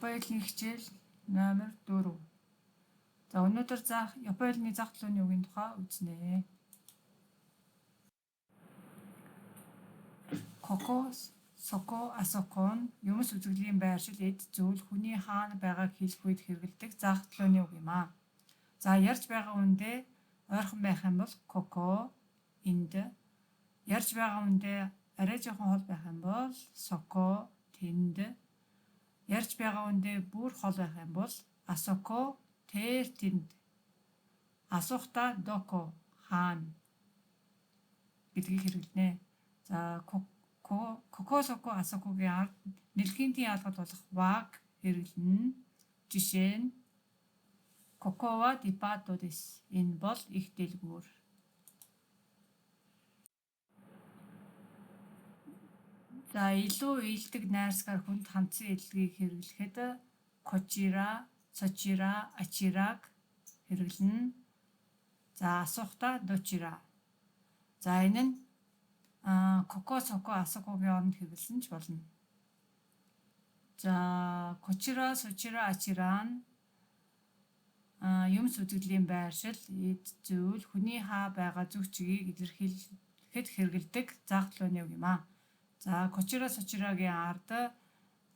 Японы хэлний хичээл номер 4. За өнөөдөр Японы хэлний зах төлөвний үгийн тухай үзнэ. Коко, соко, асоко нь юмс үзэгдлийн байршил, эд зүйл, хүний хаана байгааг хэлэх үед хэрэглэдэг зах төлөвний үг юм аа. За ярьж байгаа үндэ ойрхон байх юм бол коко, энд. Ярьж байгаа үндэ арай жоохон хол байх юм бол соко, тэнд. Ярьж байгаа үндэ бүр хол байх юм бол асоко, тэр тэнд. Асуухта доко, хаана гэдгийг хэрэглэнэ. За коко, соко, асокогийн ард нэлхийнтийн ялгалт болох ваг хэрэглэнэ. Жишээ нь коко wa depato desu. Энэ бол их дэлгүүр. За илүү ийдэг найрсгаар хүнд хандсан эдлэгийг хэрэглэхэд кочира, сочира, ачираг хэрэглэнэ. За асуухта дочира. За энэ нь коко, соко, асокогийн оронд хэрэглэсэн ч болно. За кочира, сочира, ачира нь юмс үзэгдлийн байршил, эд зүйл, хүний хаа байгаа зүг чигийг илэрхийлэхэд хэрэглэдэг зах төлөвний үг юм аа. За кочира, сочирагийн ард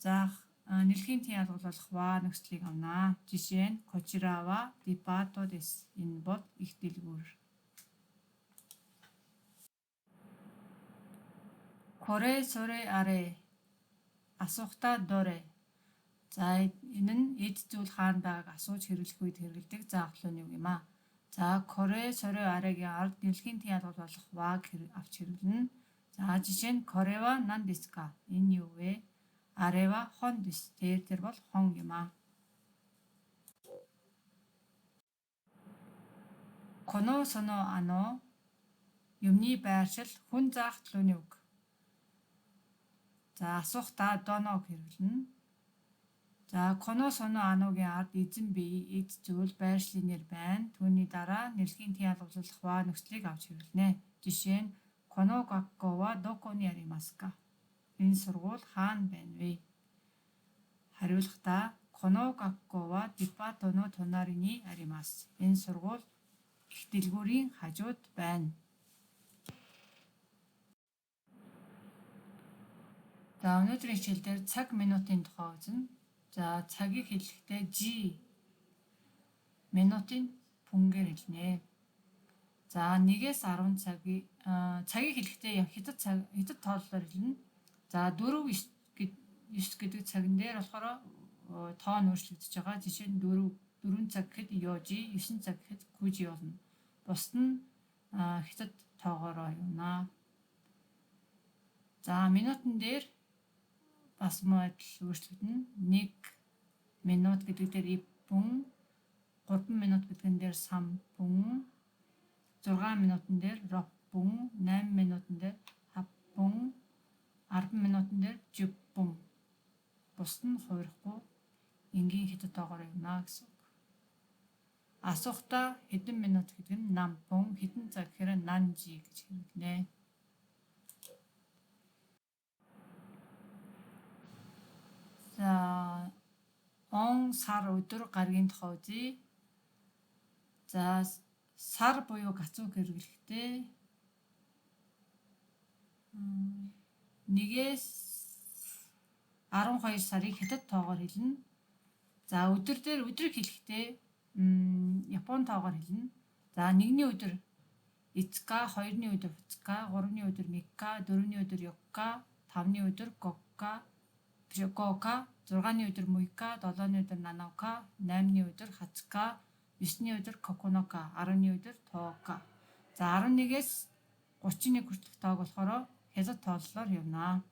зах нэлхийнтийн ялгал болох ва нөхцөлийг авнаа. Жишээ нь кочира wa depato desu. Энэ бол их дэлгүүр. Коре, соре, аре. Асуухта доре. За энэ нь эд зүйл хаана байгааг асууж хэрэглэх үед хэрэглэдэг зах төлөвний үг юм аа. За коре, соре, арегийн ард нэлхийнтийн ялгал болох ваг авч хэрэглэнэ. За жишээ нь коре wa nan desu ka? Энэ юу вэ? Аре wa hon desu. Тэр бол хон юм аа. Коно, соно, ано юмны байршил, хүн зах төлөвний үг. За асуухта доног хэрэглэнэ. За коно, соно, аногийн ард эзэн бие, эд зүйл, байршлын нэр байна. Түүний дараа нэлхийнтийн ялгалзуулах ва нөхцөлийг авч хэрэглэнэ. Жишээ нь коно гакко wa doko ni arimasu ka? Энэ сургууль хаана байна вэ? Хариулахдаа коно гакко wa depato no tonari ni arimasu. Энэ сургууль их дэлгүүрийн хажууд байна. За өнөөдрийн хичээлдээр цаг минутын тухай үзнэ. За цагийг хэлэхдээ жи, минутын пүнгээр хэлнэ. За 1-ээс 10 цагийг хэлэхдээ хятад тооллоор хэлнэ. За 4-9 гэдэг цаган дээр болохоор тоо нь өөрчлөгдөж байгаа. Жишээ нь 4 цаг гэхэд ёжи, 9 цаг гэхэд кужи болно. Бусд нь хятад тоогоороо явна. За минутын дээр бас модал өөрчлөгдөнө. 1 минут гэдэг дээр иппун, 3 минут гэдгэн дээр сампун, 6 минутын дээр роппун, 8 минутын дээр хаппун, 10 минутын дээр жуппун. Бусд нь хуурахгүй энгийн хятад тоогоор явна гэсэн үг. Асуухта хэдэн минут гэдэг нь нампун, хэдэн цаг гэхээр нанжи гэж хэрэглэнэ. За он, сар, өдөр, гаригийн тухай үзье. За сар буюу гацууг хэрэглэхдээ 1-ээс 12 сарыг хятад тоогоор хэлнэ. За өдөр дээр өдрийг хэлэхдээ япон тоогоор хэлнэ. За 1-ний өдөр ицка, 2-ны өдөр фуцка, 3-ны өдөр микка, 4-ний өдөр ёкка, 5-ны өдөр гокка, 6-ны өдөр муйка, 7-ны өдөр нанока, 8-ны өдөр хацка, 9-ний өдөр коконока, 10-ны өдөр тоока. За 11-ээс 31 хүртэлх тоог болохоор хятад тооллоор явна.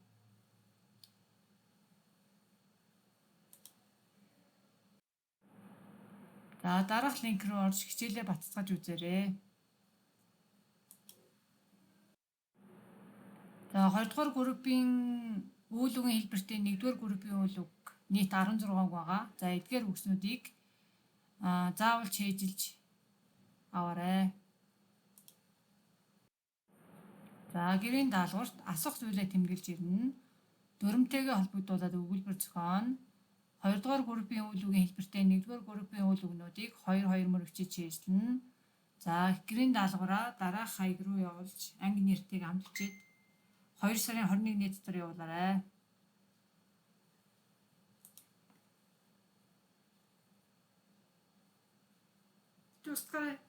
За дараах линк рүү орж хичээлээ баттгаж үзээрэй. За 2-р группийн үйл үгийн хэлбэртэй 1-р группийн үйл үг нийт 16 үг байгаа. За эдгээр үгснүүдийг заавал чийжилж аваарай. За гэрийн даалгаварт асуух зүйлээ тэмдэглэж ирнэ. Дүрмтэйгээ холбогдуулаад өгүүлбэр зохион, 2 дугаар группийн үйл үгийн хэлбэртэй 1 дугаар группийн үйл өгнүүдийг 2 2 мөр өчиж чийжлэнэ. За гэрийн даалгавраа дараах хаяг руу явуулж анги нэртийг хамтчихэд 2 сарын 21-ний дотор явуулаарай. Тусгай